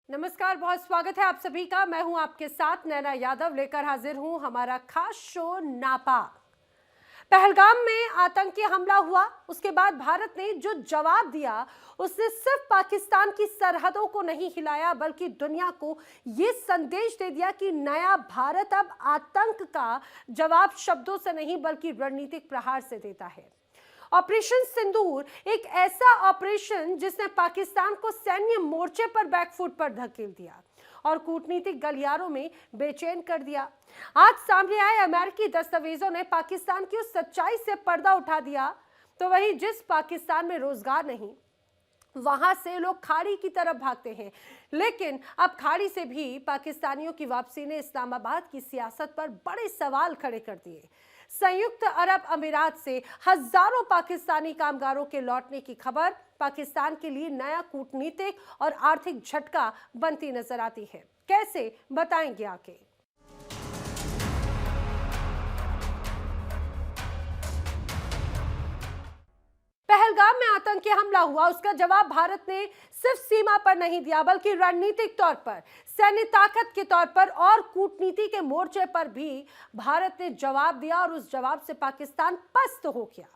नमस्कार, बहुत स्वागत है आप सभी का। मैं हूं आपके साथ नैना यादव, लेकर हाजिर हूं हमारा खास शो नापाक। पहलगाम में आतंकी हमला हुआ, उसके बाद भारत ने जो जवाब दिया उसने सिर्फ पाकिस्तान की सरहदों को नहीं हिलाया बल्कि दुनिया को यह संदेश दे दिया कि नया भारत अब आतंक का जवाब शब्दों से नहीं बल्कि रणनीतिक प्रहार से देता है। ऑपरेशन सिंदूर एक ऐसा ऑपरेशन जिसने पाकिस्तान को सैन्य मोर्चे पर बैकफुट पर धकेल दिया और कूटनीतिक गलियारों में बेचैन कर दिया। आज सामने आए अमेरिकी दस्तावेजों ने पाकिस्तान की उस सच्चाई से पर्दा उठा दिया। तो वही जिस पाकिस्तान में रोजगार नहीं, वहां से लोग खाड़ी की तरफ भागते हैं, लेकिन अब खाड़ी से भी पाकिस्तानियों की वापसी ने इस्लामाबाद की सियासत पर बड़े सवाल खड़े कर दिए। संयुक्त अरब अमीरात से हजारों पाकिस्तानी कामगारों के लौटने की खबर पाकिस्तान के लिए नया कूटनीतिक और आर्थिक झटका बनती नजर आती है। कैसे, बताएंगे आगे। पहलगाम में आतंकी हमला हुआ, उसका जवाब भारत ने सिर्फ सीमा पर नहीं दिया बल्कि रणनीतिक तौर पर, सैन्य ताकत के तौर पर और कूटनीति के मोर्चे पर भी भारत ने जवाब दिया और उस जवाब से पाकिस्तान पस्त हो गया।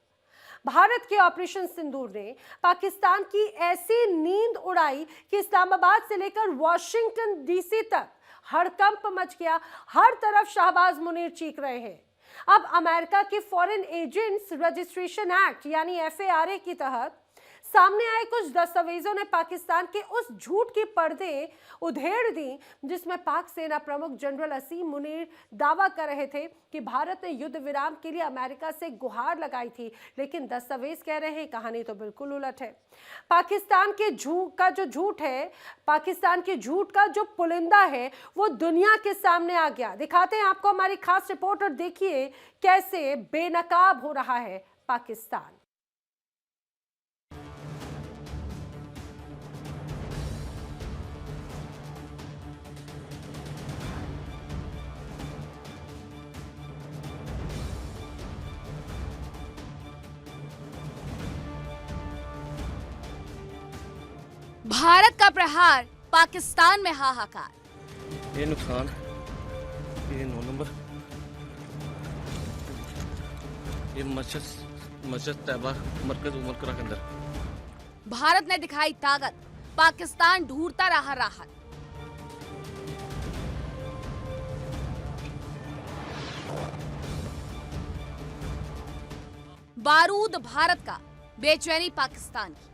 भारत के ऑपरेशन सिंदूर ने पाकिस्तान की ऐसी नींद उड़ाई कि इस्लामाबाद से लेकर वॉशिंगटन डीसी तक हड़कंप मच गया। हर तरफ शहबाज मुनीर चीख रहे हैं। अब अमेरिका के फॉरेन एजेंट्स रजिस्ट्रेशन एक्ट यानी FARA के तहत सामने आए कुछ दस्तावेजों ने पाकिस्तान के उस झूठ की पर्दे उधेड़ दी जिसमें पाक सेना प्रमुख जनरल असीम मुनीर दावा कर रहे थे कि भारत ने युद्ध विराम के लिए अमेरिका से गुहार लगाई थी, लेकिन दस्तावेज कह रहे हैं कहानी तो बिल्कुल उलट है। पाकिस्तान के झूठ का जो झूठ है, पाकिस्तान के झूठ का जो पुलिंदा है, वो दुनिया के सामने आ गया। दिखाते हैं आपको हमारी खास रिपोर्ट और देखिए कैसे बेनकाब हो रहा है पाकिस्तान। भारत का प्रहार, पाकिस्तान में हाहाकार। ये नुकसान, ये 9 नंबर, ये मस्जिद तैयबा मरकज उमरकरा के अंदर। भारत ने दिखाई ताकत, पाकिस्तान ढूंढता रहा राहत। बारूद भारत का, बेचैनी पाकिस्तान की।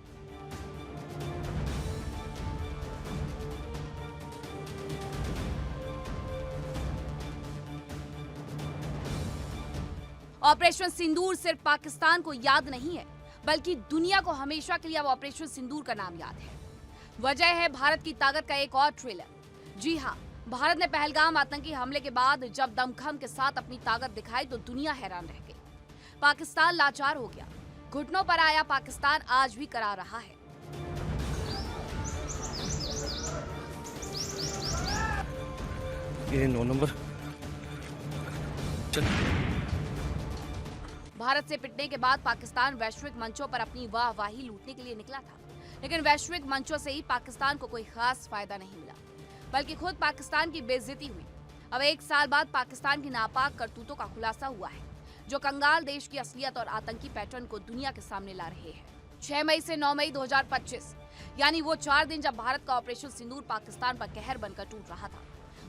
ऑपरेशन सिंदूर सिर्फ पाकिस्तान को याद नहीं है बल्कि दुनिया को हमेशा के लिए अब ऑपरेशन सिंदूर का नाम याद है। वजह है भारत की ताकत का एक और ट्रेलर। जी हां, भारत ने पहलगाम आतंकी हमले के बाद जब दमखम के साथ अपनी ताकत दिखाई तो दुनिया हैरान रह गई। पाकिस्तान लाचार हो गया, घुटनों पर आया पाकिस्तान आज भी करा रहा है। ये 9 नंबर चल। भारत से पिटने के बाद पाकिस्तान वैश्विक मंचों पर अपनी वाहवाही लूटने के लिए निकला था, लेकिन वैश्विक मंचों से ही पाकिस्तान को कोई खास फायदा नहीं मिला बल्कि खुद पाकिस्तान की बेइज्जती हुई। अब 1 साल बाद पाकिस्तान की नापाक करतूतों का खुलासा हुआ है जो कंगाल देश की असलियत और आतंकी पैटर्न को दुनिया के सामने ला रहे हैं। 6 मई से 9 मई 2025 यानी वो 4 दिन जब भारत का ऑपरेशन सिंदूर पाकिस्तान पर कहर बनकर टूट रहा था,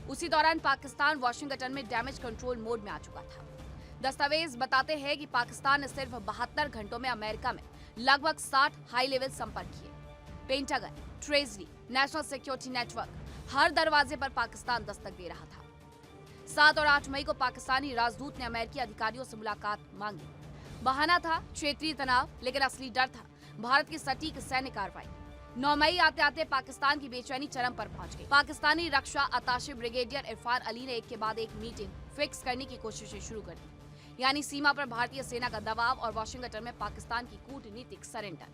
उसी दौरान पाकिस्तान वॉशिंगटन में डैमेज कंट्रोल मोड में आ चुका था। दस्तावेज बताते हैं कि पाकिस्तान ने सिर्फ 72 घंटों में अमेरिका में लगभग 60 हाई लेवल संपर्क किए। Pentagon, treasury, national security network, हर दरवाजे पर पाकिस्तान दस्तक दे रहा था। 7 और 8 मई को पाकिस्तानी राजदूत ने अमेरिकी अधिकारियों से मुलाकात मांगी। बहाना था क्षेत्रीय तनाव, लेकिन असली डर था भारत की सटीक सैन्य कार्रवाई। 9 मई आते आते पाकिस्तान की बेचैनी चरम पर पहुंच गई। पाकिस्तानी रक्षा अताशे ब्रिगेडियर इरफान अली ने एक के बाद एक मीटिंग फिक्स करने की कोशिशें शुरू कर दी, यानी सीमा पर भारतीय सेना का दबाव और वॉशिंगटन में पाकिस्तान की कूटनीतिक सरेंडर।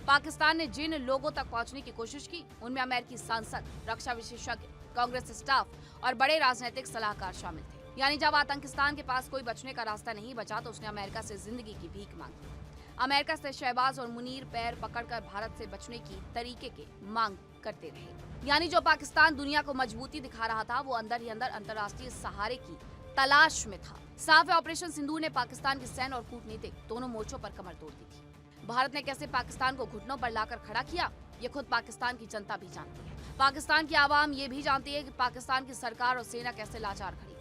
पाकिस्तान ने जिन लोगों तक पहुंचने की कोशिश की उनमें अमेरिकी सांसद, रक्षा विशेषज्ञ, कांग्रेस स्टाफ और बड़े राजनीतिक सलाहकार शामिल थे। यानी जब आतंकिस्तान के पास कोई बचने का रास्ता नहीं बचा तो उसने अमेरिका से जिंदगी की भीख मांगी। अमेरिका से शहबाज और मुनीर पैर पकड़कर भारत से बचने की तरीके के मांग करते रहे। यानी जो पाकिस्तान दुनिया को मजबूती दिखा रहा था वो अंदर ही अंदर अंतर्राष्ट्रीय सहारे की तलाश में था। साफ है, ऑपरेशन सिंदूर ने पाकिस्तान की सैन्य और कूटनीतिक दोनों मोर्चों पर कमर तोड़ दी थी। भारत ने कैसे पाकिस्तान को घुटनों पर लाकर खड़ा किया, ये खुद पाकिस्तान की जनता भी जानती है। पाकिस्तान की आवाम ये भी जानती है कि पाकिस्तान की सरकार और सेना कैसे लाचार खड़ी थी।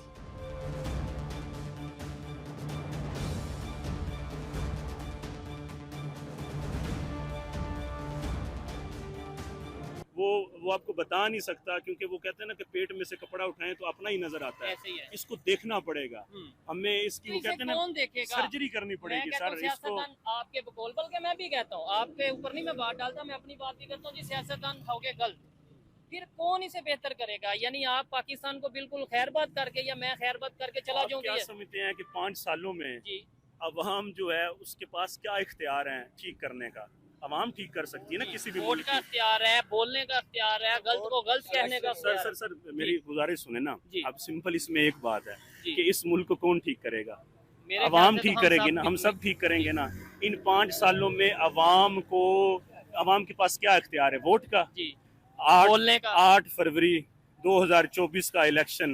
वो आपको बता नहीं सकता, क्योंकि वो कहते हैं ना कि पेट में से कपड़ा उठाएं तो अपना ही नजर आता है। ऐसे ही है। इसको देखना पड़ेगा हमें, इसकी वो कहते हैं ना कौन देखेगा? सर्जरी करनी पड़ेगी सर इसको। आपके बकौल, बल्कि मैं भी कहता हूँ, आपके ऊपर नहीं मैं बात डालता, मैं अपनी बात भी करता हूँ जी। सियासतदान हो गए गलत, फिर कौन इसे बेहतर करेगा? यानी आप पाकिस्तान को बिल्कुल खैरबाद करके या मैं खैरबाद करके चला जाऊँ? क्या समझते हैं कि 5 सालों में जी अवाम जो है उसके पास क्या इख्तियार है ठीक करने का? अवाम ठीक कर सकती है ना किसी भी वोट मुल्क का की। इख्तियार है, बोलने का इख्तियार है, गलत को गलत कहने का सर इख्तियार सर है। सर मेरी गुजारिश सुने ना। जी। अब सिंपल इसमें एक बात है जी। कि इस मुल्क को कौन ठीक करेगा? मेरे अवाम ख्याल से ठीक तो करेगी ना, हम सब ठीक करेंगे ना। इन 5 सालों में अवाम के पास क्या इख्तियार है? वोट का। जी 8 बोलने का। 8 फरवरी 2024 का इलेक्शन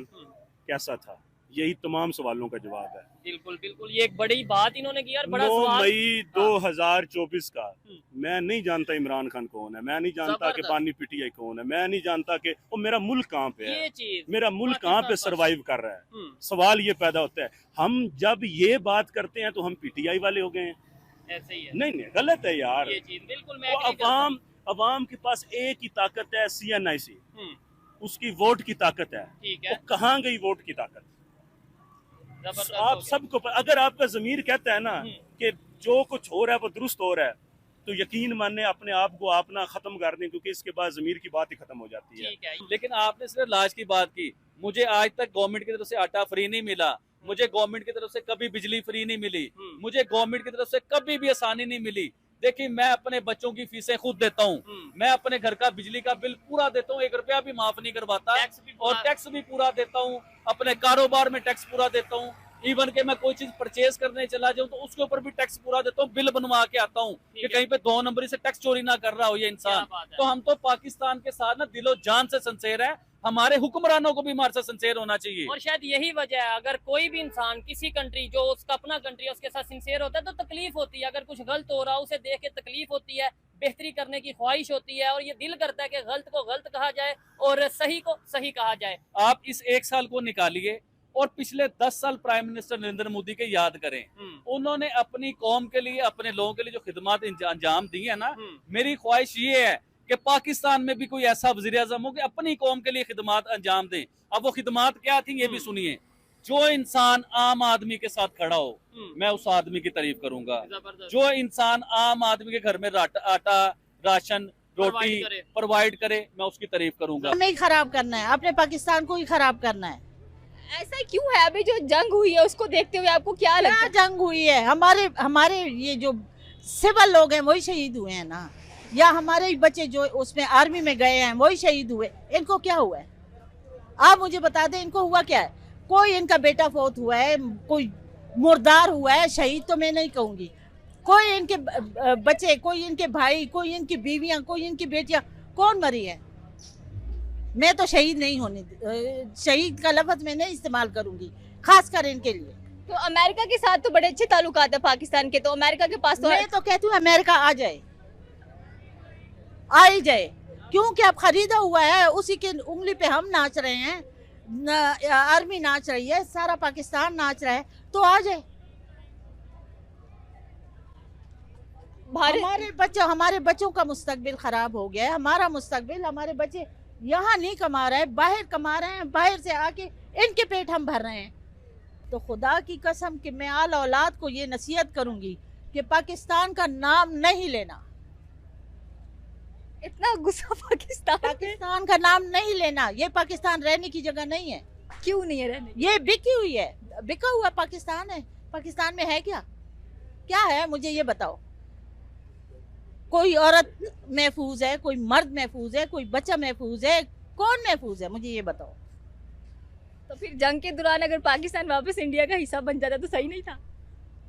कैसा था? यही तमाम सवालों का जवाब है। बिल्कुल बिल्कुल, ये एक बड़ी बात इन्होंने की और बड़ा 9 सवाल। मई 2024 का मैं नहीं जानता इमरान खान कौन है, मैं नहीं जानता कि जबरदस्त। बानी पीटीआई कौन है, मैं नहीं जानता कि वो मेरा मुल्क कहाँ पे है, ये चीज मेरा मुल्क कहाँ पे पाकिस्तान सरवाइव कर रहा है। हम्म, सवाल ये पैदा होता है, हम जब ये बात करते हैं तो हम पीटीआई वाले हो गए हैं। ऐसे ही है नहीं नहीं, गलत है यार। ये चीज। बिल्कुल मैं वो agree करता हूँ। अवाम के पास एक ही ताकत है, CNIC, हम्म, उसकी वोट की ताकत है। ठीक वो है, कहाँ गई वोट की ताकत? जबरदस्त हो आप गया। सबको अगर आपका जमीर कहता है ना कि जो कुछ हो रहा है वो दुरुस्त हो रहा है, तो यकीन माने अपने आप को आप ना खत्म कर दें, क्योंकि इसके बाद जमीर की बात ही खत्म हो जाती है। ठीक है। लेकिन आपने सिर्फ लाज की बात की। मुझे आज तक गवर्नमेंट की तरफ से आटा फ्री नहीं मिला, मुझे गवर्नमेंट की तरफ से कभी बिजली फ्री नहीं मिली, मुझे गवर्नमेंट की तरफ से कभी भी आसानी नहीं मिली। देखिए, मैं अपने बच्चों की फीसें खुद देता हूँ, मैं अपने घर का बिजली का बिल पूरा देता हूँ, 1 रुपया भी माफ नहीं करवाता, टैक्स भी और पूरा- टैक्स भी पूरा देता हूँ, अपने कारोबार में टैक्स पूरा देता हूँ। इवन के मैं कोई चीज परचेज करने चला जाऊँ तो उसके ऊपर भी टैक्स पूरा देता हूँ, बिल बनवा के आता हूँ कि है। कहीं पे 2 नंबरी से टैक्स चोरी ना कर रहा हो ये इंसान। क्या बात है। तो हम तो पाकिस्तान के साथ ना दिलो जान से संसेर है, हमारे हुक्मरानों को भी हमारे साथ सिंसेयर होना चाहिए। और शायद यही वजह है, अगर कोई भी इंसान किसी कंट्री जो उसका अपना कंट्री है उसके साथ सिंसियर होता है तो तकलीफ होती है। अगर कुछ गलत हो रहा है उसे देख के तकलीफ होती है, बेहतरी करने की ख्वाहिश होती है, और ये दिल करता है कि गलत को गलत कहा जाए और सही को सही कहा जाए। आप इस 1 साल को निकालिए और पिछले 10 साल प्राइम मिनिस्टर नरेंद्र मोदी के याद करें। उन्होंने अपनी कौम के लिए, अपने लोगों के लिए जो खिदमत अंजाम दी है ना, मेरी ख्वाहिश ये है कि पाकिस्तान में भी कोई ऐसा वजीर आजम हो कि अपनी कौम के लिए खिदमत अंजाम दें। अब वो खिदमत क्या थी ये भी सुनिए। जो इंसान आम आदमी के साथ खड़ा हो, मैं उस आदमी की तारीफ करूंगा। जबरदस्त। जो इंसान आम आदमी के घर में आटा, राशन, रोटी Provide करे। प्रोवाइड करे, मैं उसकी तारीफ करूंगा। हमें ही खराब करना है, अपने पाकिस्तान को ही खराब करना है। ऐसा क्यों है? अभी जो जंग हुई है उसको देखते हुए आपको क्या लगता क्या है? जंग हुई है? हमारे ये जो सिविल लोग हैं वही शहीद हुए हैं ना, या हमारे ही बच्चे जो उसमें आर्मी में गए हैं वही शहीद हुए। इनको क्या हुआ है? आप मुझे बता दें, इनको हुआ क्या है? कोई इनका बेटा फौत हुआ है, कोई मुर्दार हुआ है, शहीद तो मैं नहीं कहूंगी। कोई इनके बच्चे, कोई इनके भाई, कोई इनकी बीवियां, कोई इनकी बेटियां, कौन मरी है? मैं तो शहीद नहीं होने, शहीद का लफ्ज मैं नहीं इस्तेमाल करूंगी, खासकर इनके लिए। तो अमेरिका के साथ तो बड़े अच्छे ताल्लुकात है पाकिस्तान के, तो अमेरिका के पास तो मैं तो कहती हूँ अमेरिका आ जाए, आ ही जाए, क्योंकि अब खरीदा हुआ है, उसी के उंगली पे हम नाच रहे हैं, आर्मी नाच रही है, सारा पाकिस्तान नाच रहा है, तो आ जाए। भारत हमारे बच्चों का मुस्तकबिल खराब हो गया है, हमारा मुस्तकबिल, हमारे बच्चे यहाँ नहीं कमा रहे हैं, बाहर कमा रहे हैं, बाहर से आके इनके पेट हम भर रहे हैं। तो खुदा की कसम कि मैं आल औलाद को ये नसीहत करूंगी कि पाकिस्तान का नाम नहीं लेना, इतना गुस्सा पाकिस्तान पे पाकिस्तान का नाम नहीं लेना। ये पाकिस्तान रहने की जगह नहीं है, क्यों नहीं है रहने? ये बिकी हुई है, बिका हुआ पाकिस्तान है। पाकिस्तान में है क्या? क्या है मुझे ये बताओ। कोई औरत महफूज है, कोई मर्द महफूज है, कोई बच्चा महफूज है, कौन महफूज है मुझे ये बताओ। तो फिर जंग के दौरान अगर पाकिस्तान वापस इंडिया का हिस्सा बन जाता तो सही नहीं था?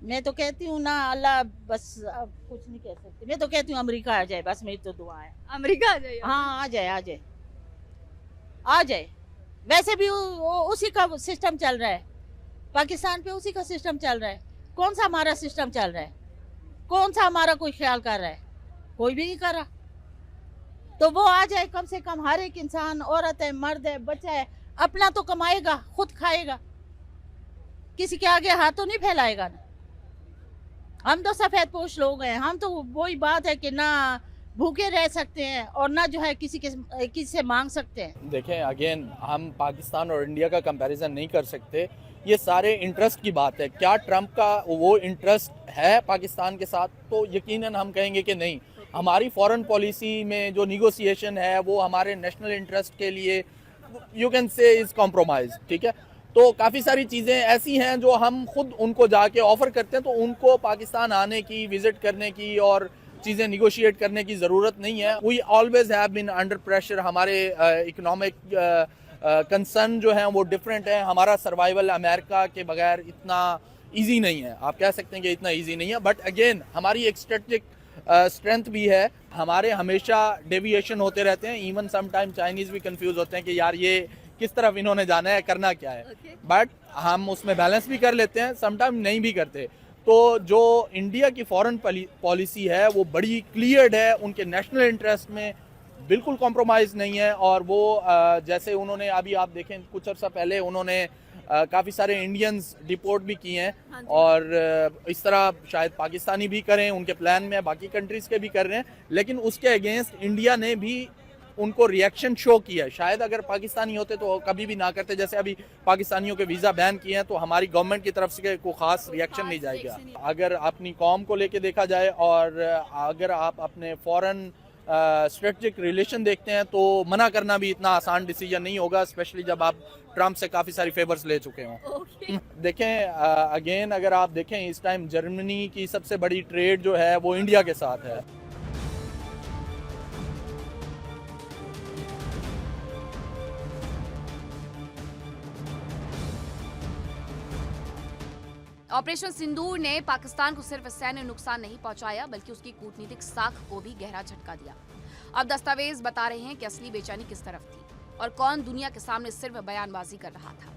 मैं तो कहती हूँ ना, अल्लाह बस अब कुछ नहीं कह सकती। मैं तो कहती हूँ अमेरिका आ जाए, बस मेरी तो दुआ है। अमेरिका आ जाइए। हाँ, आ जाए, आ जाए, आ जाए। वैसे भी उसी का सिस्टम चल रहा है, पाकिस्तान पे उसी का सिस्टम चल रहा है। कौन सा हमारा सिस्टम चल रहा है? कौन सा हमारा कोई ख्याल कर रहा है? कोई भी नहीं कर रहा। तो वो आ जाए, कम से कम हर एक इंसान, औरत है, मर्द है, बच्चा है, अपना तो कमाएगा, खुद खाएगा, किसी के आगे हाथ तो नहीं फैलाएगा ना। हम तो सफेद पोश लोग हैं, हम तो वही बात है कि ना भूखे रह सकते हैं और ना जो है किसी से मांग सकते हैं। देखें, अगेन हम पाकिस्तान और इंडिया का कंपैरिजन नहीं कर सकते। ये सारे इंटरेस्ट की बात है। क्या ट्रंप का वो इंटरेस्ट है पाकिस्तान के साथ? तो यकीनन हम कहेंगे कि नहीं। हमारी फॉरेन पॉलिसी में जो निगोसिएशन है वो हमारे नेशनल इंटरेस्ट के लिए you can say is compromise, ठीक है। तो काफ़ी सारी चीज़ें ऐसी हैं जो हम खुद उनको जाके ऑफ़र करते हैं, तो उनको पाकिस्तान आने की, विज़िट करने की और चीज़ें निगोशिएट करने की ज़रूरत नहीं है। We always have been under pressure. हमारे इकोनॉमिक कंसर्न जो हैं वो डिफरेंट है। हमारा सर्वाइवल अमेरिका के बगैर इतना ईजी नहीं है। आप कह सकते हैं कि इतना ईजी नहीं है, बट अगेन हमारी एक स्ट्रेटजिक स्ट्रेंथ भी है। हमारे हमेशा डेविएशन होते रहते हैं। इवन समटाइम चाइनीज़ भी कंफ्यूज होते हैं कि यार ये किस तरफ इन्होंने जाना है, करना क्या है, बट हम उसमें बैलेंस भी कर लेते हैं, समटाइम नहीं भी करते। तो जो इंडिया की फॉरेन पॉलिसी है वो बड़ी क्लियर्ड है, उनके नेशनल इंटरेस्ट में बिल्कुल कॉम्प्रोमाइज़ नहीं है। और वो जैसे उन्होंने अभी आप देखें कुछ अर्सा पहले उन्होंने काफ़ी सारे इंडियंस डिपोर्ट भी किए हैं, और इस तरह शायद पाकिस्तानी भी करें, उनके प्लान में बाकी कंट्रीज़ के भी कर रहे हैं, लेकिन उसके अगेंस्ट इंडिया ने भी उनको रिएक्शन शो किया है। शायद अगर पाकिस्तानी होते तो कभी भी ना करते। जैसे अभी पाकिस्तानियों के वीज़ा बैन किए हैं तो हमारी गवर्नमेंट की तरफ से कोई ख़ास रिएक्शन नहीं जाएगा। अगर अपनी कौम को लेके देखा जाए और अगर आप अपने फॉरेन स्ट्रेटजिक रिलेशन देखते हैं तो मना करना भी इतना आसान डिसीजन नहीं होगा, स्पेशली जब आप ट्रंप से काफ़ी सारी फेवर्स ले चुके हों। देखें, अगेन अगर आप देखें इस टाइम जर्मनी की सबसे बड़ी ट्रेड जो है वो इंडिया के साथ है। ऑपरेशन सिंदूर ने पाकिस्तान को सिर्फ सैन्य नुकसान नहीं पहुंचाया बल्कि उसकी कूटनीतिक साख को भी गहरा झटका दिया। अब दस्तावेज बता रहे हैं कि असली बेचैनी किस तरफ थी और कौन दुनिया के सामने सिर्फ बयानबाजी कर रहा था।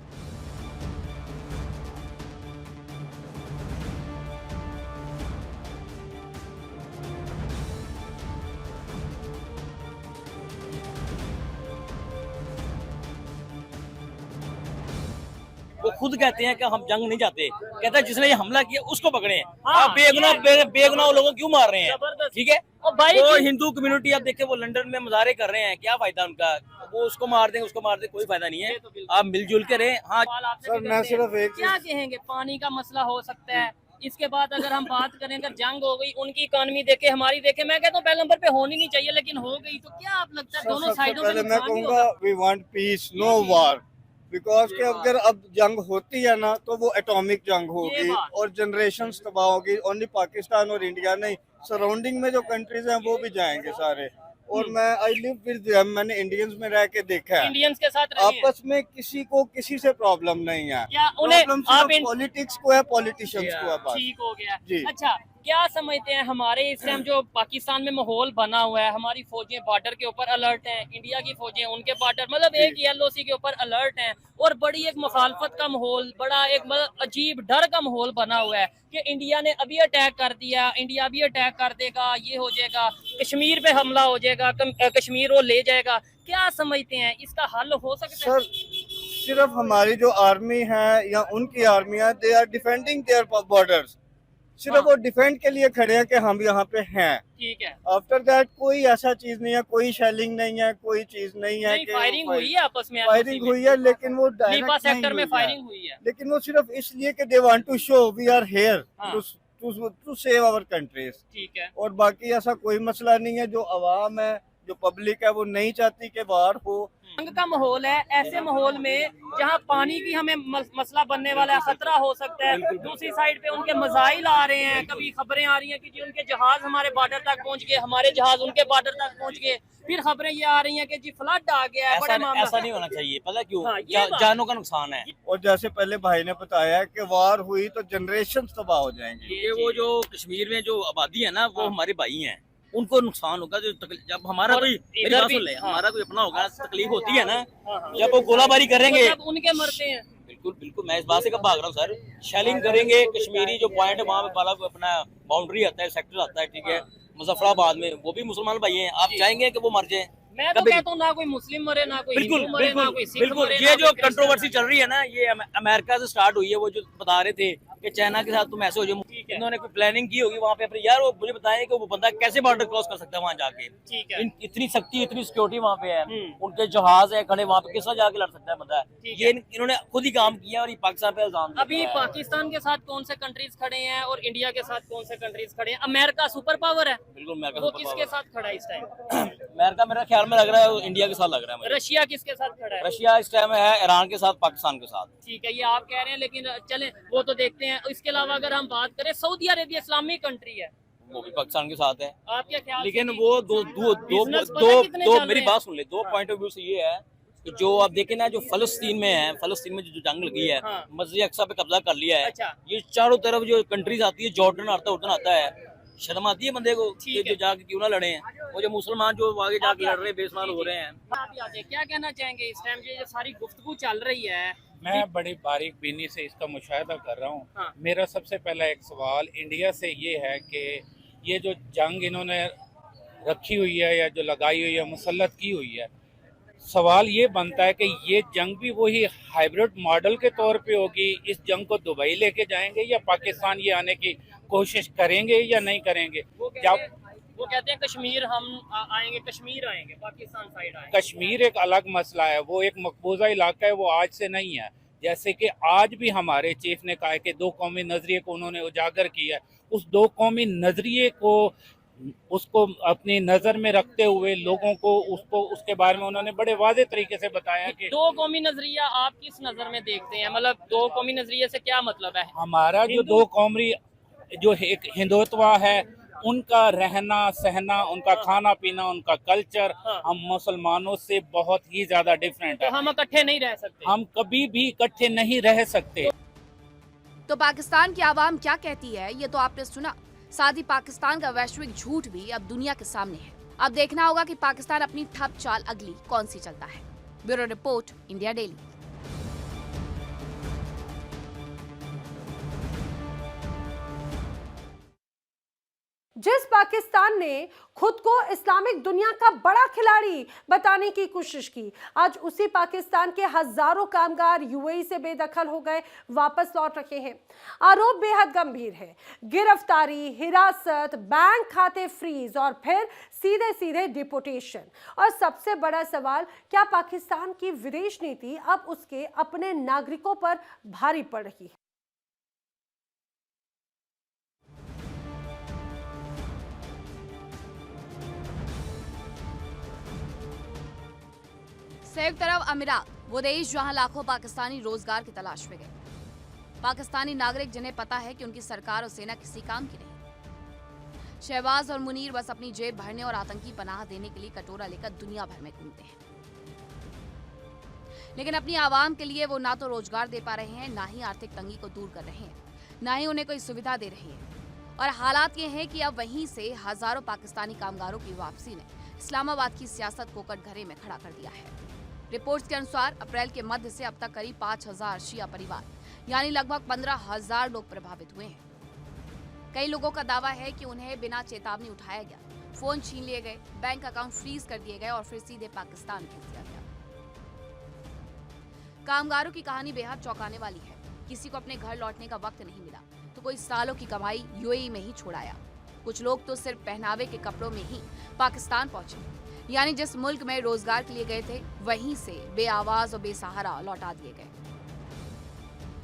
वो खुद कहते हैं कि हम जंग नहीं जाते, कहते हैं जिसने ये हमला किया उसको पकड़े। हाँ, आप बेगुनाह लोगों क्यों मार रहे हैं, ठीक है। और भाई वो हिंदू कम्युनिटी आप देखें, वो लंदन में मुजाहरे कर रहे हैं, क्या फायदा उनका? वो उसको मार दें, उसको मार दें, कोई फायदा नहीं है। आप मिलजुल के रहें। हाँ सर, मैं सिर्फ एक क्या कहेंगे, पानी का मसला हो सकता है। इसके बाद अगर हम बात करें, अगर जंग हो गई, उनकी इकोनॉमी देखे, हमारी देखे, मैं कहता हूँ पहले नंबर पे होनी नहीं चाहिए, लेकिन हो गई तो क्या आप लगता है दोनों साइडों पे मैं कहूँगा we want peace, no war. Because के अगर अब जंग होती है ना तो वो एटॉमिक जंग होगी और जनरेशन तबाह होगी। ओनली पाकिस्तान और इंडिया नहीं, सराउंडिंग में जो कंट्रीज हैं वो भी जाएंगे सारे। और मैं आई लिव विद देम, मैंने इंडियंस में रह के देखा है, इंडियंस के साथ आपस में किसी को किसी से प्रॉब्लम नहीं है। क्या उन्हें आप पॉलिटिक्स को है, पॉलिटिशियंस को है, बस। ठीक हो गया जी। अच्छा, क्या समझते हैं हमारे इस टाइम जो पाकिस्तान में माहौल बना हुआ है, हमारी फौजें बॉर्डर के ऊपर अलर्ट हैं, इंडिया की फौजें उनके बॉर्डर मतलब एक LOC के ऊपर अलर्ट हैं, और बड़ी एक मुखालफत का माहौल, बड़ा एक मतलब अजीब डर का माहौल बना हुआ है कि इंडिया ने अभी अटैक कर दिया, इंडिया भी अटैक कर देगा, ये हो जाएगा, कश्मीर पे हमला हो जाएगा, कश्मीर वो ले जाएगा। क्या समझते हैं इसका हल हो सकता है? सर, सिर्फ हमारी जो आर्मी है या उनकी आर्मी है, they are defending their borders. सिर्फ वो डिफेंड के लिए खड़े हैं कि हम यहाँ पे हैं, ठीक है। आफ्टर दैट कोई ऐसा चीज नहीं है, कोई शेलिंग नहीं है, कोई चीज नहीं है कि फायरिंग हुई है आपस में, फायरिंग हुई है, लेकिन वो लीपा सेक्टर में फायरिंग हुई है, लेकिन वो सिर्फ इसलिए कि they want to show we are here to save our countries, ठीक है। और बाकी ऐसा कोई मसला नहीं है। जो अवाम है, जो पब्लिक है, वो नहीं चाहती कि बाहर हो। जंग का माहौल है, ऐसे माहौल में जहाँ पानी की हमें मसला बनने वाला है, खतरा हो सकता है। दूसरी साइड पे उनके मसाइल आ रहे हैं, कभी खबरें आ रही हैं कि जी उनके जहाज हमारे बॉर्डर तक पहुंच गए, हमारे जहाज उनके बॉर्डर तक पहुंच गए। फिर खबरें ये आ रही हैं कि जी फ्लड आ गया है। बड़ा मामला ऐसा नहीं होना चाहिए, पता क्यों? हाँ, ये जानों का नुकसान है। और जैसे पहले भाई ने बताया कि वार हुई तो जनरेशन तबाह हो जाएंगे। ये वो जो कश्मीर में जो आबादी है ना, वो हमारे भाई हैं, उनको नुकसान होगा। जब हमारा कोई मेरी बात सुन ले, हमारा कोई अपना होगा, तकलीफ होती है ना, जब वो गोलाबारी करेंगे, जब उनके मरते हैं। बिल्कुल बिल्कुल, मैं इस बात से कब भाग रहा हूँ सर। शेलिंग करेंगे, कश्मीरी जो पॉइंट है वहाँ पे वाला अपना बाउंड्री आता है, सेक्टर आता है, ठीक है, मुजफ्फराबाद में, वो भी मुसलमान भाई हैं। आप चाहेंगे कि वो मर जाए? मैं तो कहता हूँ ना कोई मुस्लिम मरे, ना कोई बिल्कुल हिंदू मरे, ना कोई सिख बिल्कुल। मरे, ये ना जो कोई कंट्रोवर्सी चल रही है ना, ये अमेरिका से स्टार्ट हुई है। वो जो बता रहे थे कि चाइना के साथ तुम ऐसे हो जाओ, इन्होंने कोई प्लानिंग की होगी वहाँ पे अपने। यार वो मुझे बताएं कि वो बंदा कैसे बॉर्डर क्रॉस कर सकता है वहाँ जाके। ठीक है। इतनी सख्ती, इतनी सिक्योरिटी वहाँ पे है, उनके जहाज है खड़े वहाँ पे, किस तरह जाके लड़ सकता है बंदा? ये इन्होंने खुद ही काम किया और ये पाकिस्तान पे इल्जाम। अभी पाकिस्तान के साथ कौन से कंट्रीज खड़े हैं और इंडिया के साथ कौन से कंट्रीज खड़े हैं? अमेरिका सुपर पावर है, बिल्कुल। अमेरिका वो किसके साथ खड़ा है इस टाइम? अमेरिका मेरा ख्याल में लग रहा है इंडिया के साथ लग रहा है मुझे। रशिया किसके साथ खड़ा है? रशिया इस टाइम है ईरान के साथ, पाकिस्तान के साथ। ठीक है, ये आप कह रहे हैं, लेकिन चलें वो तो देखते हैं। इसके अलावा अगर हम बात करें, सऊदी अरेबिया इस्लामिक कंट्री है, वो भी पाकिस्तान के साथ है। आपके ख्याल लेकिन से वो business पता है कितने चल मेरी रहे बात सुन ले, दो पॉइंट ऑफ व्यू से ये है कि जो आप देखें ना, जो फलस्तीन में है, फलस्तीन में जो जंग लगी है, हाँ। मस्जिद अक्सा पे कब्जा कर लिया है। अच्छा। ये चारों तरफ जो कंट्रीज आती है, जॉर्डन आता है, उर्दन आता है, शर्म आती है बंदे को कि जो जाके क्यों ना लड़े हैं। वो जो मुसलमान जो आगे जाके लड़ रहे हैं, बेसमान हो रहे हैं। आप भी आते हैं, क्या कहना चाहेंगे इस टाइम ये जो सारी गुफ्तगू चल रही है? मैं बड़ी बारीक बीनी से इसका मुशाहिदा कर रहा हूँ। हाँ। मेरा सबसे पहला एक सवाल इंडिया से ये है कि ये जो जंग इन्होंने रखी हुई है या जो लगाई हुई है, मुसल्लत की हुई है, सवाल ये बनता है कि ये जंग भी वही हाइब्रिड मॉडल के तौर पे होगी। इस जंग को दुबई लेके जाएंगे या पाकिस्तान ये आने की कोशिश करेंगे या नहीं करेंगे? वो कहते हैं कश्मीर हम आएंगे, कश्मीर आएंगे, पाकिस्तान साइड आएंगे। कश्मीर एक अलग मसला है, वो एक मकबूजा इलाका है, वो आज से नहीं है। जैसे कि आज भी हमारे चीफ ने कहा है कि दो कौमी नज़रिए को उन्होंने उजागर किया है। उस दो कौमी नज़रिए को उसको अपनी नज़र में रखते हुए लोगों को उसके बारे में उन्होंने बड़े वाज़े तरीके से बताया कि दो कौमी नजरिया आप किस नजर में देखते हैं? मतलब दो कौमी नजरिए से क्या मतलब है? हमारा जो दो कौमी जो एक हिंदुत्व है, उनका रहना सहना, उनका खाना पीना, उनका कल्चर हम मुसलमानों से बहुत ही ज्यादा डिफरेंट है। तो हम इकट्ठे नहीं रह सकते, हम कभी भी इकट्ठे नहीं रह सकते। तो पाकिस्तान की आवाम क्या कहती है ये तो आपने सुना। साथ ही पाकिस्तान का वैश्विक झूठ भी अब दुनिया के सामने है। अब देखना होगा कि पाकिस्तान अपनी ठप चाल अगली कौन सी चलता है। Bureau report, India daily. जिस पाकिस्तान ने खुद को इस्लामिक दुनिया का बड़ा खिलाड़ी बताने की कोशिश की, आज उसी पाकिस्तान के हजारों कामगार यूएई से बेदखल हो गए वापस लौट रहे हैं। आरोप बेहद गंभीर है। गिरफ्तारी, हिरासत, बैंक खाते फ्रीज और फिर सीधे सीधे डिपोटेशन। और सबसे बड़ा सवाल, क्या पाकिस्तान की विदेश नीति अब उसके अपने नागरिकों पर भारी पड़ रही है? संयुक्त अरब अमीरात, वो देश जहां लाखों पाकिस्तानी रोजगार की तलाश में गए। पाकिस्तानी नागरिक जिन्हें पता है कि उनकी सरकार और सेना किसी काम की नहीं। शहबाज और मुनीर बस अपनी जेब भरने और आतंकी पनाह देने के लिए कटोरा लेकर दुनिया भर में घूमते हैं, लेकिन अपनी आवाम के लिए वो ना तो रोजगार दे पा रहे हैं, ना ही आर्थिक तंगी को दूर कर रहे हैं, ना ही उन्हें कोई सुविधा दे रहे हैं। और हालात ये हैं कि अब वहीं से हजारों पाकिस्तानी कामगारों की वापसी ने इस्लामाबाद की सियासत को कटघरे में खड़ा कर दिया है। रिपोर्ट्स के अनुसार अप्रैल के मध्य से अब तक करीब 5000 शिया परिवार यानी लगभग 15,000 लोग प्रभावित हुए हैं। कई लोगों का दावा है कि उन्हें बिना चेतावनी उठाया गया, फोन छीन लिए गए, बैंक अकाउंट फ्रीज कर दिए गए और फिर सीधे पाकिस्तान भेज दिया गया। कामगारों की कहानी बेहद चौंकाने वाली है। किसी को अपने घर लौटने का वक्त नहीं मिला तो कोई सालों की कमाई यूएई में ही छोड़ाया। कुछ लोग तो सिर्फ पहनावे के कपड़ों में ही पाकिस्तान पहुंचे, यानी जिस मुल्क में रोजगार के लिए गए थे वहीं से बेआवाज और बेसहारा लौटा दिए गए।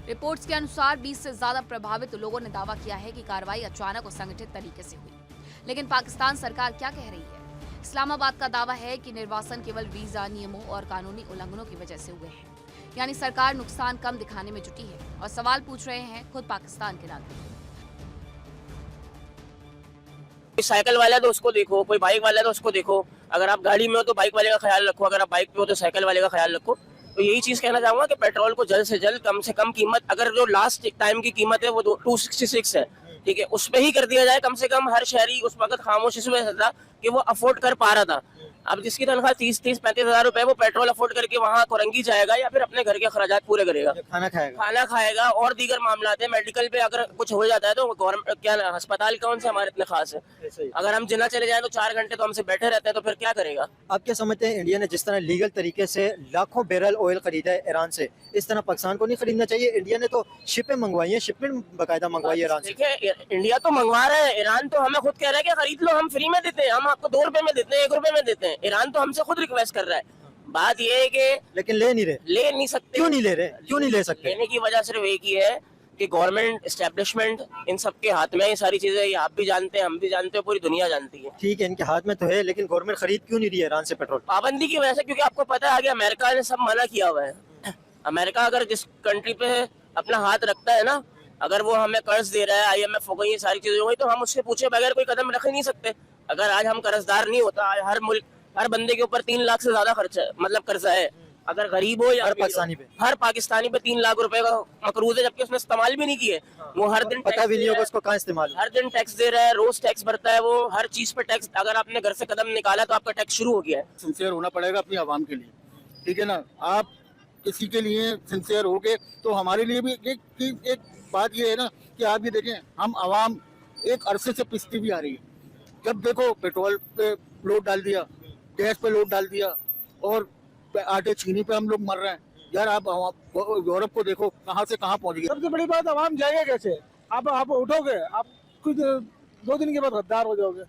रिपोर्ट्स के अनुसार 20 से ज्यादा प्रभावित लोगों ने दावा किया है कि कार्रवाई अचानक और संगठित तरीके से हुई। लेकिन पाकिस्तान सरकार क्या कह रही है? इस्लामाबाद का दावा है कि निर्वासन केवल वीजा नियमों और कानूनी उल्लंघनों की वजह से हुए हैं। यानी सरकार नुकसान कम दिखाने में जुटी है और सवाल पूछ रहे हैं खुद पाकिस्तान के नागरिक। कोई साइकिल वाला है तो उसको देखो, कोई बाइक वाला है तो उसको देखो। अगर आप गाड़ी में हो तो बाइक वाले का ख्याल रखो, अगर आप बाइक पे हो तो साइकिल वाले का ख्याल रखो। तो यही चीज कहना चाहूंगा कि पेट्रोल को जल्द से जल्द कम से कम कीमत, अगर जो लास्ट टाइम की कीमत है वो 266 है, ठीक है, उस पे ही कर दिया जाए। कम से कम हर शहरी उस वक्त खामोश इस वजह से था कि वो अफोर्ड कर पा रहा था। अब जिसकी तनख्वाह 30-35 हज़ार रुपए, वो पेट्रोल अफोर्ड करके वहाँ कोरंगी जाएगा या फिर अपने घर के खर्चात पूरे करेगा, खाना खाएगा और दीगर मामला है। मेडिकल पे अगर कुछ हो जाता है तो गवर्नमेंट क्या अस्पताल कौन से हमारे इतने खास है? अगर हम जिना चले जाए तो 4 घंटे तो हमसे बैठे रहते हैं, तो फिर क्या करेगा? आप क्या समझते हैं इंडिया ने जिस तरह लीगल तरीके से लाखों बैरल ऑयल खरीदा है ईरान से, इस तरह पाकिस्तान को नहीं खरीदना चाहिए? इंडिया ने तो शिपें मंगवाई है, शिपमेंट बाकायदा मंगवाई है ईरान से। देखिए, इंडिया तो मंगवा रहा है, ईरान तो हमें खुद कह रहा है कि खरीद लो, हम फ्री में देते हैं, हम आपको 2 रुपए में देते हैं, 1 रुपए में देते हैं। ईरान तो हमसे खुद रिक्वेस्ट कर रहा है। बात ये है कि लेकिन ले नहीं सकते। क्यों नहीं ले रहे? क्यों नहीं ले सकते? लेने की वजह सिर्फ एक ही है कि गवर्नमेंट, एस्टेब्लिशमेंट, इन सब के हाथ में ये सारी चीजें, ये आप भी जानते हैं, हम भी जानते हैं, पूरी दुनिया जानती है। ठीक है, इनके हाथ में तो है, लेकिन गवर्नमेंट खरीद क्यों नहीं रही है ईरान से पेट्रोल? पाबंदी की वजह से, क्योंकि आपको पता है आगे अमेरिका ने सब मना किया हुआ है। अमेरिका अगर जिस कंट्री पे अपना हाथ रखता है ना, अगर वो हमें कर्ज दे रहा है, IMF हो गई, ये सारी चीजें हो गई, तो हम उससे पूछे बगैर कोई कदम रख ही नहीं सकते। अगर आज हम कर्जदार नहीं होता, हर मुल्क, हर बंदे के ऊपर 3 लाख से ज्यादा खर्चा, मतलब कर्जा है, अगर गरीब हो या हर पाकिस्तानी पे 3 लाख रुपए का मकरूज है, जबकि उसने इस्तेमाल भी नहीं किए। वो हर दिन पता भी नहीं होगा उसको कहाँ इस्तेमाल, हर दिन टैक्स दे रहा है, रोज टैक्स भरता है, वो हर चीज पे टैक्स। अगर आपने घर से कदम निकाला तो आपका टैक्स शुरू हो गया है। सिंसियर होना पड़ेगा अपनी आवाम के लिए, ठीक है ना? आप किसी के लिए सिंसियर हो गए तो हमारे लिए भी एक बात ये है ना कि आप ये देखें, हम आवाम एक अरसे से पिसती भी आ रही है। जब देखो पेट्रोल पे लोड डाल दिया, गैस पे लोड डाल दिया और आटे चीनी पे हम लोग मर रहे हैं। यार आप यूरोप को देखो कहाँ से कहाँ पहुँच गए। सबसे बड़ी बात, आवाम जाएगा कैसे? आप उठोगे, आप कुछ 2 दिन के बाद गद्दार हो जाओगे।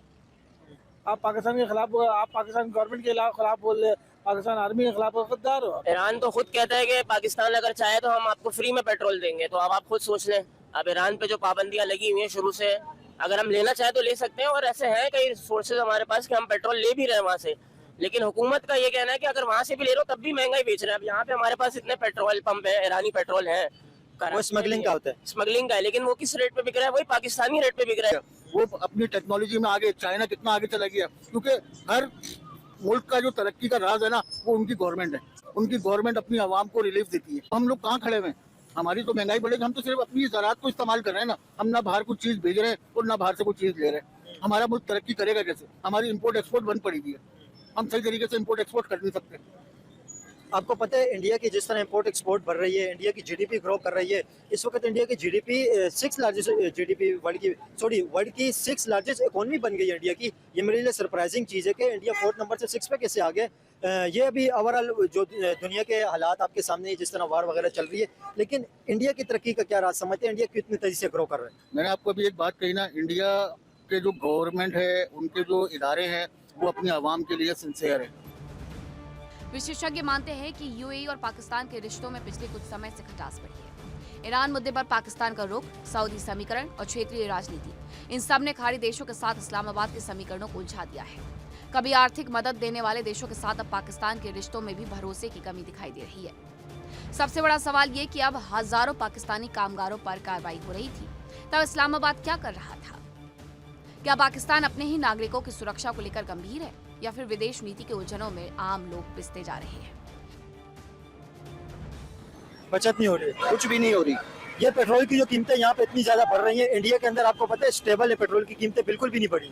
आप पाकिस्तान के खिलाफ, आप पाकिस्तान गवर्नमेंट के खिलाफ बोल रहे, पाकिस्तान आर्मी के खिलाफ गद्दार हो। ईरान तो खुद कहता है कि पाकिस्तान अगर चाहे तो हम आपको फ्री में पेट्रोल देंगे। तो अब आप खुद सोच लें, अब ईरान पे जो पाबंदियां लगी हुई हैं शुरू से, अगर हम लेना चाहे तो ले सकते हैं, और ऐसे हैं कई सोर्सेज हमारे पास कि हम पेट्रोल ले भी रहे हैं वहाँ से। लेकिन हुकूमत का ये कहना है कि अगर वहाँ से भी ले रहे हो तब भी महंगा ही बेच रहे हैं। अब यहाँ पे हमारे पास इतने पेट्रोल पंप है, ईरानी पेट्रोल है, वो स्मगलिंग का होता है, स्मगलिंग का है, लेकिन वो किस रेट पे बिक रहा है? वही पाकिस्तानी रेट पे बिक रहा है। वो अपनी टेक्नोलॉजी में आगे, चाइना कितना आगे चला गया, क्योंकि हर मुल्क का जो तरक्की का राज है ना, वो उनकी गवर्नमेंट है। उनकी गवर्नमेंट अपनी आवाम को रिलीफ देती है। हम लोग कहाँ खड़े हुए हैं? हमारी तो महंगाई बढ़ेगी, हम तो सिर्फ अपनी ज़राअत को इस्तेमाल कर रहे हैं ना। हम ना बाहर कुछ चीज़ भेज रहे हैं और ना बाहर से कुछ चीज़ ले रहे हैं। हमारा मुल्क तरक्की करेगा कैसे? हमारी इम्पोर्ट एक्सपोर्ट बंद पड़ी हुई है, हम सही तरीके से इम्पोर्ट एक्सपोर्ट कर नहीं सकते। आपको पता है इंडिया की जिस तरह इंपोर्ट एक्सपोर्ट बढ़ रही है, इंडिया की GDP ग्रो कर रही है। इस वक्त इंडिया की GDP 6 लार्जेस्ट GDP वर्ल्ड की 6 लार्जेस्ट इकोनॉमी बन गई है इंडिया की। ये मेरे लिए सरप्राइजिंग चीज़ है कि इंडिया 4th नंबर से 6 पे कैसे आ गए। ये अभी ओवरऑल जो दुनिया के हालात आपके सामने, जिस तरह वार वगैरह चल रही है, लेकिन इंडिया की तरक्की का क्या राज समझते हैं? इंडिया कितनी तेजी से ग्रो कर रहा है? मैंने आपको अभी एक बात कही ना, इंडिया के जो गवर्नमेंट है, उनके जो इदारे हैं, वो अपनी आवाम के लिए सिंसियर है। विशेषज्ञ मानते हैं कि UAE और पाकिस्तान के रिश्तों में पिछले कुछ समय से खटास बढ़ी है। ईरान मुद्दे पर पाकिस्तान का रुख, सऊदी समीकरण और क्षेत्रीय राजनीति, इन सब ने खाड़ी देशों के साथ इस्लामाबाद के समीकरणों को उलझा दिया है। कभी आर्थिक मदद देने वाले देशों के साथ अब पाकिस्तान के रिश्तों में भी भरोसे की कमी दिखाई दे रही है। सबसे बड़ा सवाल ये कि अब हजारों पाकिस्तानी कामगारों पर कार्रवाई हो रही थी, तब इस्लामाबाद क्या कर रहा था? क्या पाकिस्तान अपने ही नागरिकों की सुरक्षा को लेकर गंभीर है, या फिर विदेश नीति के उलझनों में आम लोग पिसते जा रहे हैं? बचत नहीं हो रही, कुछ भी नहीं हो रही। ये पेट्रोल की जो कीमतें यहाँ पे इतनी ज्यादा बढ़ रही हैं, इंडिया के अंदर आपको पता है स्टेबल है, पेट्रोल की कीमतें बिल्कुल भी नहीं बढ़ी।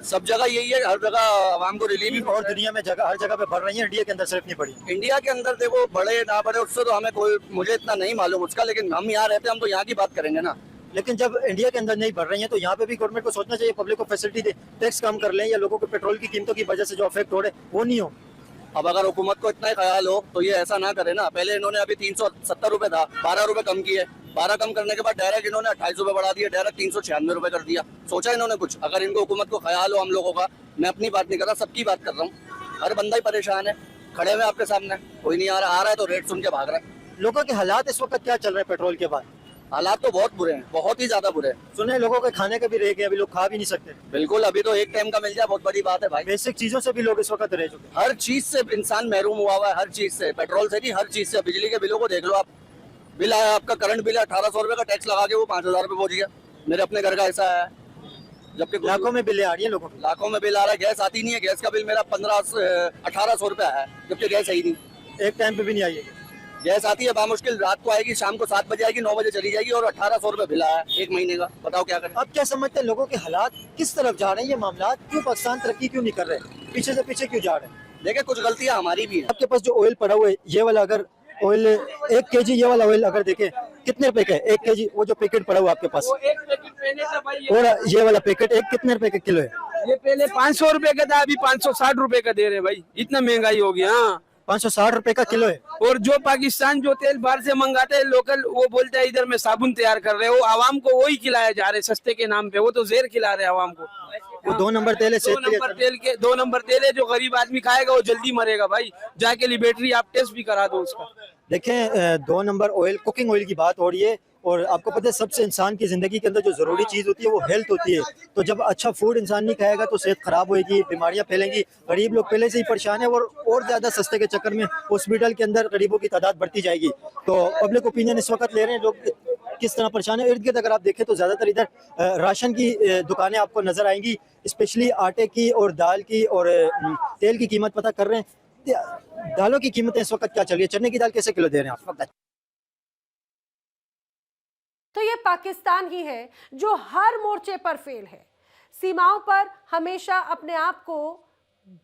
सब जगह यही है, हर जगह आवाम को रिलीफ, और दुनिया में हर जगह पे बढ़ रही है, इंडिया के अंदर सिर्फ नहीं बढ़ी। इंडिया के अंदर देखो बढ़े ना बढ़े उससे तो हमें कोई, मुझे इतना नहीं मालूम उसका, लेकिन हम यहाँ रहते हैं, हम तो यहाँ की बात करेंगे ना। लेकिन जब इंडिया के अंदर नहीं बढ़ रही है तो यहाँ पे भी गवर्नमेंट को सोचना चाहिए, पब्लिक को फैसिलिटी दे, टैक्स कम कर लें, या लोगों को पेट्रोल की कीमतों की वजह से जो अफेक्ट हो रहे वो नहीं हो। अब अगर हुकूमत को इतना ही ख्याल हो तो ये ऐसा ना करे ना। पहले इन्होंने अभी 370 रुपए था, 12 रुपए कम किए, 12 कम करने के बाद डायरेक्ट इन्होंने 28 रुपए बढ़ा दिया, डायरेक्ट 396 रुपए कर दिया। सोचा इन्होंने कुछ? अगर इनको हुकूमत को ख्याल हो हम लोगों का, मैं अपनी बात नहीं कर रहा, सबकी बात कर रहा हूँ, हर बंदा ही परेशान है, खड़े हुए आपके सामने, कोई नहीं आ रहा है तो रेट सुन के भाग रहा है। लोगों के हालात इस वक्त क्या चल रहे हैं पेट्रोल के बाद? हालात तो बहुत बुरे हैं, बहुत ही ज्यादा बुरे हैं। सुने लोगों के खाने का भी रह गया, अभी लोग खा भी नहीं सकते। बिल्कुल, अभी तो एक टाइम का मिल जाए बहुत बड़ी बात है भाई। बेसिक चीजों से भी लोग इस वक्त रह चुके हैं। हर चीज से इंसान महरूम हुआ हुआ है, हर चीज से, पेट्रोल से नहीं, हर चीज से। बिजली के बिलों को देख लो आप, बिल आया आपका, करंट बिल है 1800 रुपए का, टैक्स लगा के वो 5000 रुपए पहुंच गया। मेरे अपने घर का ऐसा है, जबकि लाखों में बिल आ रही है लोगों को, लाखों में बिल आ रहा है। गैस आती नहीं है, गैस का बिल मेरा 1800 रुपए है, जबकि गैस है ही नहीं। एक टाइम पे भी नहीं आई है गैस। आती है बामुश्किल, रात को आएगी, शाम को 7 बजे आएगी, 9 बजे चली जाएगी, और 1800 रुपए बिल आया है 1 महीने का। बताओ क्या करें। अब क्या समझते हैं लोगों के हालात किस तरफ जा रहे हैं, ये मामला क्यों पाकिस्तान तरक्की क्यों नहीं कर रहे, पीछे से पीछे क्यों जा रहे हैं? देखिए, कुछ गलतियां हमारी भी है। आपके पास जो ऑयल पड़ा हुआ है, ये वाला अगर ऑयल 1 kg, ये वाला ऑयल अगर देखें कितने रुपए का है 1 kg? वो जो पैकेट पड़ा हुआ आपके पास, और ये वाला पैकेट एक कितने रुपए का किलो है? ये पहले 500 रुपए का था, अभी 560 रुपए का दे रहे भाई। इतना महंगाई हो गया। हाँ, 560 रुपए का किलो है। और जो पाकिस्तान जो तेल बाहर से मंगाते हैं लोकल, वो बोलते हैं इधर में साबुन तैयार कर रहे हो, आवाम को वही खिलाया जा रहे सस्ते के नाम पे। वो तो जहर खिला रहे आवाम को। वो 2 नंबर तेल है, 2 नंबर तेल है, जो गरीब आदमी खाएगा वो जल्दी मरेगा भाई। जाके लिबर्टी आप टेस्ट भी करा दो उसका। देखें, 2 नंबर ऑयल, कुकिंग ऑयल की बात हो रही है, और आपको पता है सबसे इंसान की जिंदगी के अंदर जो जरूरी चीज होती है वो हेल्थ होती है। तो जब अच्छा फूड इंसान नहीं खाएगा तो सेहत खराब होगी, बीमारियां फैलेंगी। गरीब लोग पहले से ही परेशान है, और ज्यादा सस्ते के चक्कर में हॉस्पिटल के अंदर गरीबों की तादाद बढ़ती जाएगी। तो पब्लिक ओपिनियन इस वक्त ले रहे हैं लोग किस तरह परेशान है। इर्द गिर्द अगर आप देखें तो ज्यादातर इधर राशन की दुकानें आपको नजर आएंगी, स्पेशली आटे की और दाल की, और तेल की कीमत पता कर रहे हैं। दालों की कीमतें इस वक्त क्या चल रही है? चने की दाल कैसे किलो दे रहे हैं आप? तो ये पाकिस्तान ही है जो हर मोर्चे पर फेल है। सीमाओं पर हमेशा अपने आप को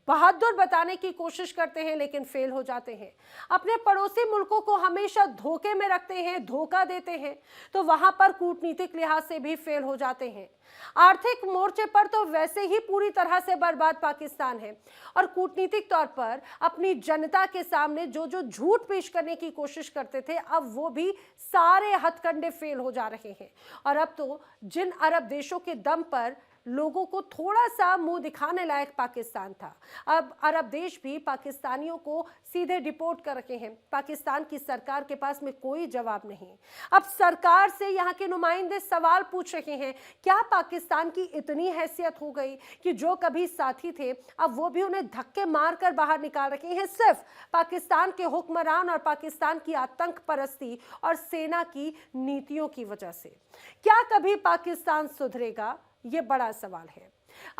बहादुर बताने की कोशिश करते हैं लेकिन फेल हो जाते हैं। अपने पड़ोसी मुल्कों को हमेशा धोखे में रखते हैं, धोखा देते हैं, तो वहां पर कूटनीतिक लिहाज से भी फेल हो जाते हैं। आर्थिक मोर्चे पर तो वैसे ही पूरी तरह से बर्बाद पाकिस्तान है, और कूटनीतिक तौर पर अपनी जनता के सामने जो जो झूठ पेश करने की कोशिश करते थे, अब वो भी सारे हथकंडे फेल हो जा रहे हैं। और अब तो जिन अरब देशों के दम पर लोगों को थोड़ा सा मुंह दिखाने लायक पाकिस्तान था, अब अरब देश भी पाकिस्तानियों को सीधे डिपोर्ट कर रहे हैं। पाकिस्तान की सरकार के पास में कोई जवाब नहीं। अब सरकार से यहाँ के नुमाइंदे सवाल पूछ रहे हैं, क्या पाकिस्तान की इतनी हैसियत हो गई कि जो कभी साथी थे अब वो भी उन्हें धक्के मारकर बाहर निकाल रहे हैं, सिर्फ पाकिस्तान के हुक्मरान और पाकिस्तान की आतंक परस्ती और सेना की नीतियों की वजह से। क्या कभी पाकिस्तान सुधरेगा? ये बड़ा सवाल है।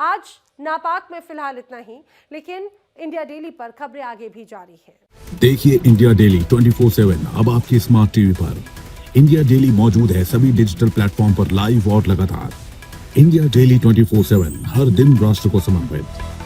आज नापाक में फिलहाल इतना ही, लेकिन इंडिया डेली पर खबरें आगे भी जारी है। देखिए इंडिया डेली 24/7 अब आपकी स्मार्ट टीवी पर। इंडिया डेली मौजूद है सभी डिजिटल प्लेटफॉर्म पर लाइव और लगातार। इंडिया डेली 24/7 हर दिन राष्ट्र को समर्पित।